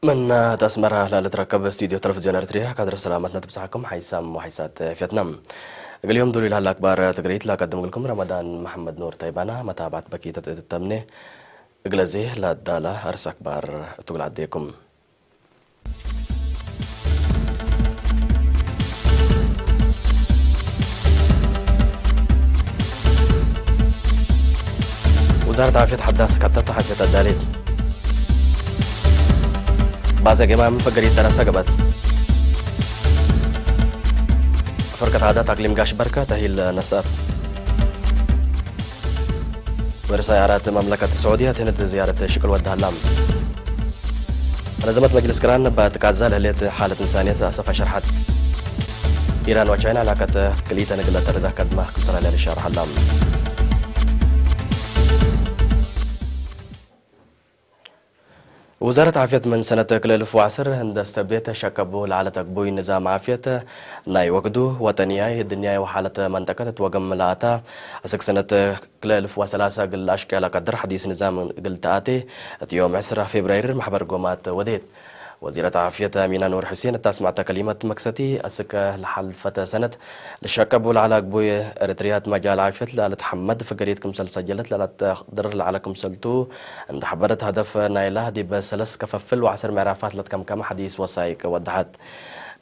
من تسمرها لا تركب استديو تلفزيون ارتريا كادر سلامتنا تبصحكم حيسام وحيسات فيتنام. اليوم دوري لها الاكبار تقريت لا قدم لكم رمضان محمد نور تايبانا متابعة بكيتة التمنه اجلزي لا دالا ارس اكبار تقول عديكم. وزارة عافية حداث كتبت حافية الدالين بعض جماعة من فقرية دراسة قبل فرقة عادات أقليم قاش بركة تهيل نساب ورسايرات مملكة السعودية تهند زيارة شكل ودها اللام نظمت مجلس كران بتكازال هليت حالة إنسانية أسفة شرحت إيران وتشاينا علاقة كليتا نقلة ترده كدمة كمسر عليها لشارح اللام. وزارة عافية من سنة كل 2010 هند استبديت شكبو على تكبوي نظام عافية ناي وقدو وطنياي الدنيا وحالة منطقة توقم لاتا أسك سنة كل 2003 قل أشكال قدر حديث نظام قل تآتي يوم 10 فبراير محبر قومات وديت وزيرة عافية أمينة نور حسين تسمع كلمة مكستي أسك لحلفة سنة للشكب على قبوي إريتريات مجال عافية لا تحمد فقريت كمسل سجلت لا تقدر على كمسلتو عند حبرت هدف نايله دي بسلس كففل وعسر معرفات لتكم حديث وصايك ودحت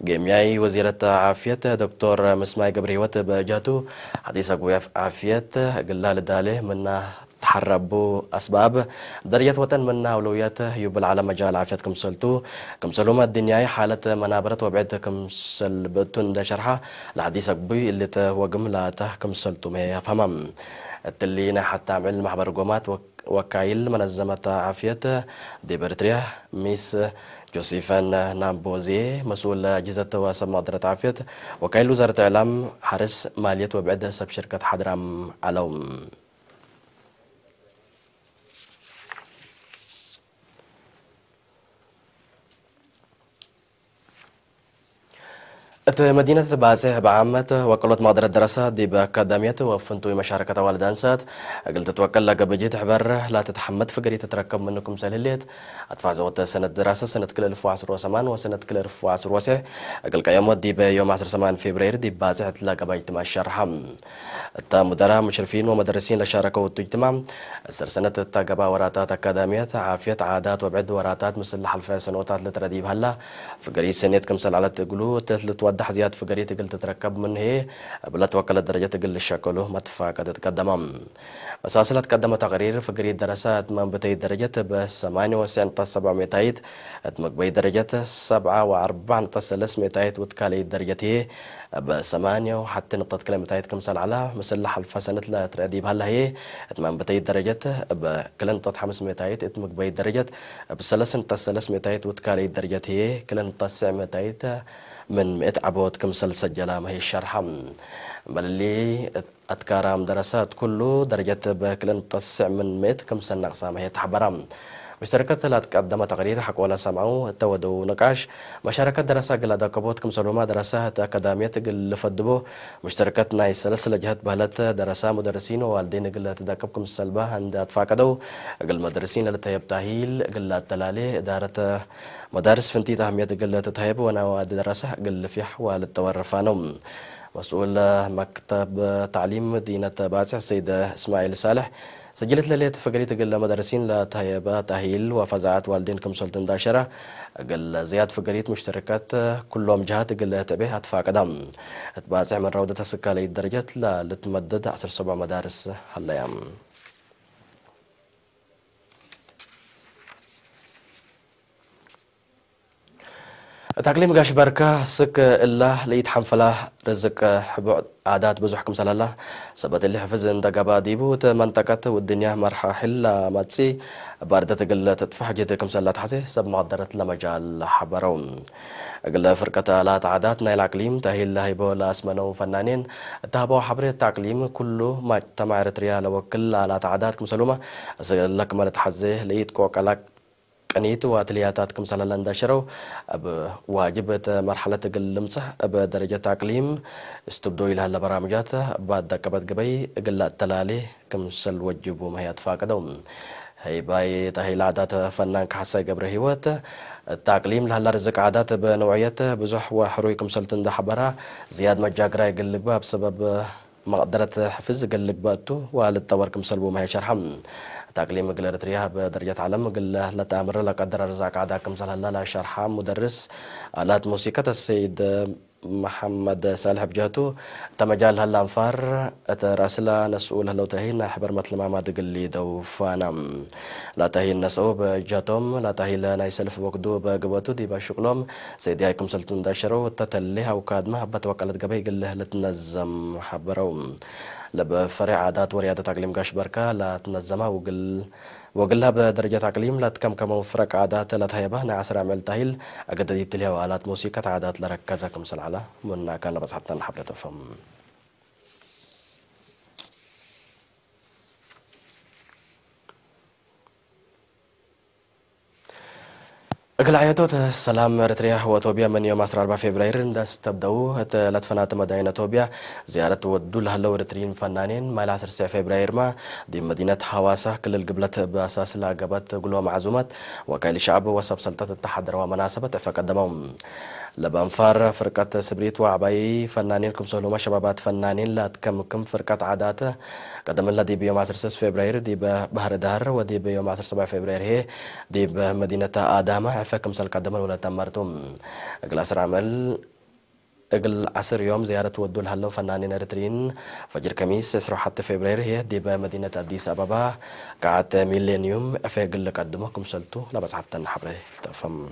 جميعي وزيرة عافية دكتور مسماي قبريوت بجاتو حديث قوي عافية قلها لداله من تحربوا أسباب درجة وطن من أولوياته يبل على مجال عافية كمسلتو ما الدنيا حالة منابرة وبعد كمسل بتون دا شرحة الحديث قبي اللي توقم لا كمسلتو ما يفهمم التلينا حتى عمل محبر قومات وكايل منظمة عافية دي بريتريا ميس جوزيفان نامبوزي مسؤول أجهزة وسم مديرية عافية وكايل وزارة الإعلام حارس مالية وبعد سب شركة حضرام علوم. مدينة بازه بعامة وكلت مديرية الدراسة دي بأكاديمية وفنتوي مشاركة والدانسات قلت توكل لك بجيت حبر لا تتحمد فقري تتركب منكم سليليت أدفع زوات سنة دراسة سنة كل 2010 وسنة كل 2010 قل قيام دي بيوم 10 فبراير دي بازه تلاقى بيتم الشرح مدراء مشرفين ومدرسين لشاركوا والتجتمع سر سنة تقبا وراتات أكاديمية عافية عادات وبعد وراتات مثل حلفة سنوات لترديب هلا فقري سنة كمسل على تقولوا توضح زياد فقرية تقل تتركب من هي بلا توكل الدرجة تقل الشكله مدفع قد تقدم مساسلة تقدم تقرير فقرية دراسات من بتي درجة ب 98.700 مقبي درجة 47.300 وتكالي درجة هي ب 8 وحتى نقطة كلمة كمسل على مثل حلفة سنة لا ترديب هلا هي من بتي درجة بكل نقطة 500 مقبي درجة ب 3.300 وتكالي درجة هي كل نقطة 900 من 100 عبوت كمسل سجلها ما هي الشرحة بل اللي أتكارم دراسات كله درجة بكلن تصع من 100 كمسل نقصة ما هي تحبرم مشتركة لا تقدم تقرير حق ولا سمعوا تودوا نقاش مشاركة دراسة قل داكبوت كمسلوما دراسات أكاديمية قل فدبو مشتركة ناي سلسلة جهات بهلت دراسة مدرسين ووالدين قل تداكبكم السلبة عند أتفاقدوا قل مدرسين لتهيب تاهيل قل تلالي إدارة مدارس فنتي تهمية قل تتهيب ونواد دراسة قل فيح والتورفانهم مسؤول مكتب تعليم مدينة باسع السيد إسماعيل صالح سجلت للية فقرية قل مدرسين لتهيب تأهيل وفزعات والدين كمسلطن داشرة قل زياد فقرية مشتركات كلهم جهات قل تبيه أدفع قدام باسع من روضة السكالي الدرجات لتمدد 17 مدارس هالأيام. تقليم قاش بركة سك الله ليت حنفله رزق حبو عادات بزحكم سلاله سبت اللي حفظ عند قبا ديبو منطقة والدنيا مرحة حلا ماتسي باردة قل تدفع جيتكم سلات حسي سب مقدرت لمجال حبرون قل فرقة آلات عادات نايل عقليم تهيل هيبو لاسمنو فنانين تهبو حبر التعقليم كله ما تمع رتريال وكل آلات عادات كمسلومة لك ما تحزيه ليت كوكالك قنيت واتلياتات كمسل لندشرو واجبت مرحلة قلمصة بدرجة تعقليم استبدو إلى هالبرامجات بعد دقبت قبي قلات تلالي كمسل وجبو ما هي اتفاقدهم هي باي تهي عادات فنان كحساي قبر هيوت التقليم لهلا رزق عادات بنوعيته بزح وحروي كمسلتن ده حبرها زياد مجاقرا يقلق بها بسبب مقدرة حفظ قلق باتو والتطور كمسلبو ما هي شرحم تقليم قل ارتريها بدرجة علم قل لا تامر لا قدر رزق عادات كمسل هلا لا شرحها مدرس آلات موسيقى السيد محمد صالح بجاتو تمجال هلا انفار اتراسلا نسؤول هلو تهينا حبر مثل ما دقلي دو فانم لا تهي النسؤو بجاتهم لا تهي لا يسلف وقدو بقباتو دي بشغلهم سيدي هايكم سلطون داشرو تتليها وكادمها بتوكلت قبي قله لتنظم حبرو لبفرع عادات وريادة تقليم قاش بركة لا تنظمها وقلها بدرجة تقليم لا تكم فرق عادات لا تهيبه نعسر عمل تهيل أقد يبتليها وآلات موسيقى عادات لركزها كمسل على من كان بس حتى نحب تفهم أقل عيادات السلام إريتريا وتوبيا من يوم 14 فبراير نداس تبدأوا لتفنات مدينة توبيا زيارة ودول هلو إريتريين فنانين ما 10 فبراير ما دي مدينة حواسة كل القبلة بأساس العقبات قلوا معزومات وكايل شعب وسب سلطة التحضر ومناسبة فقدمهم لبانفار فرقة سبريت وعباي فنانين كم سهلوما شبابات فنانين لا تكم فرقة عاداته قدم الله دي بيوم 16 فبراير دي ببحر دهر ودي بيوم 17 فبراير هي دي بمدينة آدامة عفاكم سال قدم ولا تمرتم أقل أسر عمل أقل عصر يوم زيارة ودول هلو فنانين إريتريين فجر كميس 16 فبراير هي دي بمدينة أديس أبابا قاعد ميلينيوم أفاقل قدمكم سلتو لا بس حتى نحبره تفهم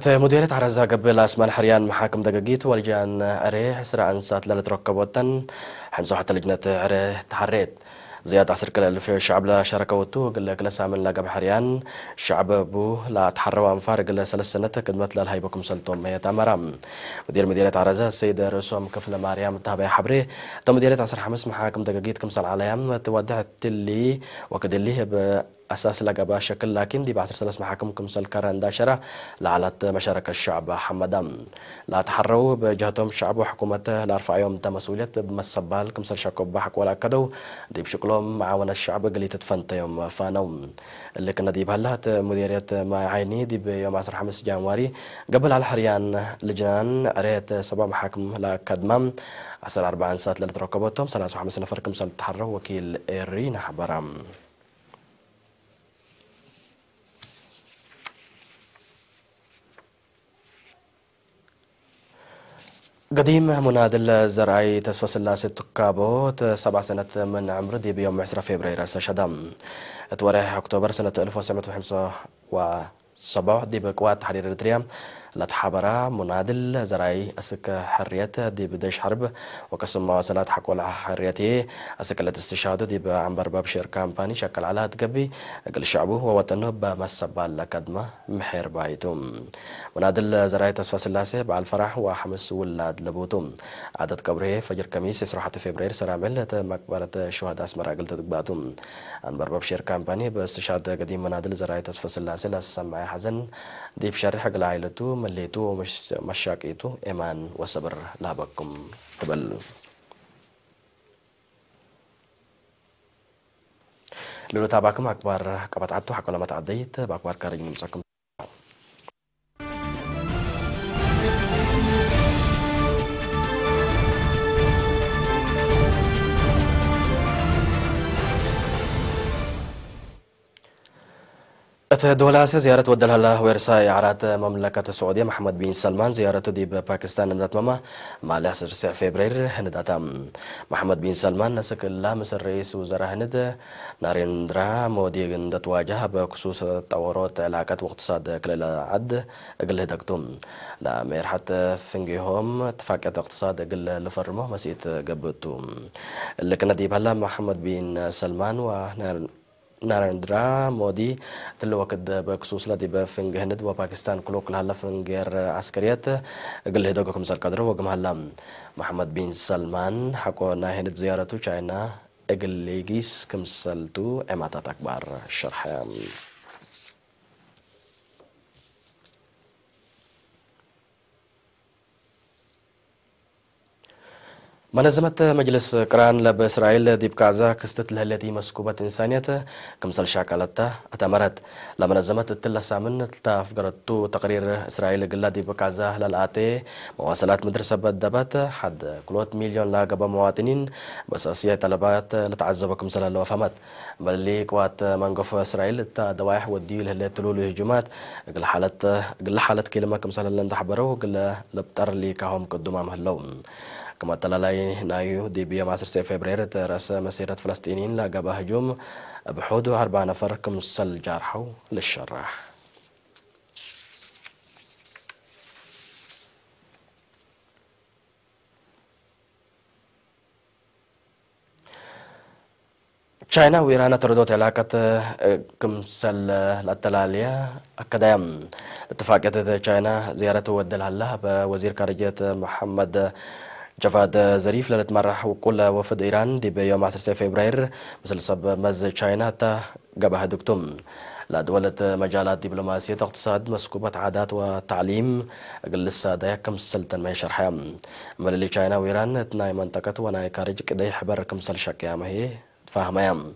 مديرية عرزة قبل أسمان حريان محاكم دقاقيت والجان أريه سرع أنسات للتركب وطن حمزو حتى لجنة أريه تحريت زيادة عصر كلا في الشعب لا شاركوتو قل كلا سامن لا قب حريان الشعب بو لا تحروا أنفار قل 3 سنة قدمت لا الهيبكم سلطوم مية تامرام مديرية عرزة السيد رسوم كفلة مريم تابع حبري مديرية عصر حمس محاكم دقاقيت كمسال عليهم تودعت اللي وكد اللي أساس لقبا شكل لكن دي بعصر 3 محاكم كمسال كارن داشرة لعلت مشاركة الشعب حمدام لا تحروا بجهتهم الشعب وحكومته لا رفع يوم مسؤولية بمسبال كمسال شاكوب بحق ولا كدو دي بشكلهم معاون الشعب قلي تتفنت يوم فانوم اللي كنا دي بهلات مديرية ما عيني دي بيوم 15 جانواري قبل على الحريان لجنان ريت 7 محاكم لا كدمام 4 ساعات لتركبتهم 5 نفر كمسال تحروا وكيل إيرين حبرام قديم منادي الزرعي تسفى سلاسة تكابوت 7 سنة من عمر دي بيوم 10 فبراير سشدم تواريخ أكتوبر سنة 1957 دي بقوات تحرير إريتريا لتحبرا منادل زرعي أسك حريته دي بديش حرب وقسم مواصلات حق ولا حريته أسك الاستشهاد دي بعنبر باب شير كامباني شكل على تقبي أقل شعبه ووطنه بمسبال لكدمة محير بايتم منادل زرعي تسفى سلاسة بعالفرح وحمس ولاد لبوتم عدد قبره فجر كميس 1 فبراير سرامل مقبرة شهداء اسمر أقل تدقباتم عنبر باب شير كامباني باستشهاد قديم منادل زرعي تسفى سلاسة لسمع حزن دي بشارح حق لعائلته مليتو مشاكيتو إيمان وصبر لابكم تبل لولو تابعكم أكبر قبطعتو حق ولا ما تعديت بأكبر كارين نمسكم دولة آسيا زيارة ودلها له ورساء إعارات مملكة السعودية محمد بن سلمان زيارته دي بباكستان ندات ماما مع 9 فبراير هنداتا محمد بن سلمان نسك الله مصر رئيس وزراء هند ناريندرا مودي هندت واجه بخصوص تطورات علاقات واقتصاد كل عد أقل هدكتم لا ميرحت فنجيهم اتفاقية اقتصاد أقل لفرمه مسيت قبتو اللي كنا دي بهلا محمد بن سلمان ناريندرا مودي تلو وقت بخصوص لدي بفنج هند وباكستان كلوك لهلا فنجر عسكريات قل هدوكم سال قدر وقم هلا محمد بن سلمان حكونا هند زيارته چاينا اقل ليجيس كمسلتو اماتات اكبر شرح منظمة مجلس قران بإسرائيل ديب كازا كستت التي مسكوبة إنسانية كمثل شاكلتها أتمرت لمنظمة التلة سامن تفقرتو تقرير إسرائيل قلا ديب كازا للآتي مواصلات مدرسة بدبات حد كلوت مليون لاقب مواطنين بأساسية طلبات لتعذب كمثل الوفامات بل اللي قوات منقف إسرائيل تا دوايح وديو اللي تلولو هجومات قل حالة كلمة كمثل اللي انتحبرو قل لبتر اللي كهم قدوما مهلون كما تلالاي نايو دي بيوم 10 فبراير رأس مسيرة فلسطينيين لاقب هجوم بحدود 4 نفر كمثل جارحوا للشراح تشاينا وإيران تردد علاقة كمثل التلالية أكدام اتفاقية تشاينا زيارة ودلها الله بوزير خارجية محمد جفاد ظريف لتمرح وكل وفد إيران دي بيوم 10 فبراير مثل سب مز تشاينا تا قبها دكتوم لدولة مجالات دبلوماسية اقتصاد مسكوبة عادات وتعليم قل السادة كمثل تنمية شرحها مللي تشاينا وإيران تناي منطقة وناي خارج كده يحبر كمثل شكيا ما هي فاهمة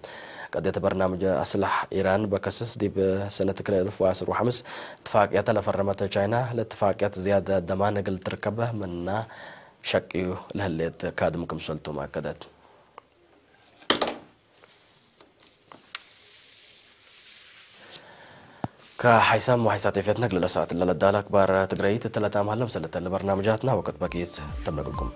قضية برنامج أسلح إيران بكسس دي بسنة 2015 اتفاقيات لفرمت تشاينا لاتفاقيات زيادة دمان قل تركبه من شكيو لهليت كادم كمسلتو مؤكدات كحيسام وحيسات فيتنا قل لساعة اللي لدالك بار تقريت الثلاثة مهلم سنة لبرنامجاتنا وقت بقيت تم لكم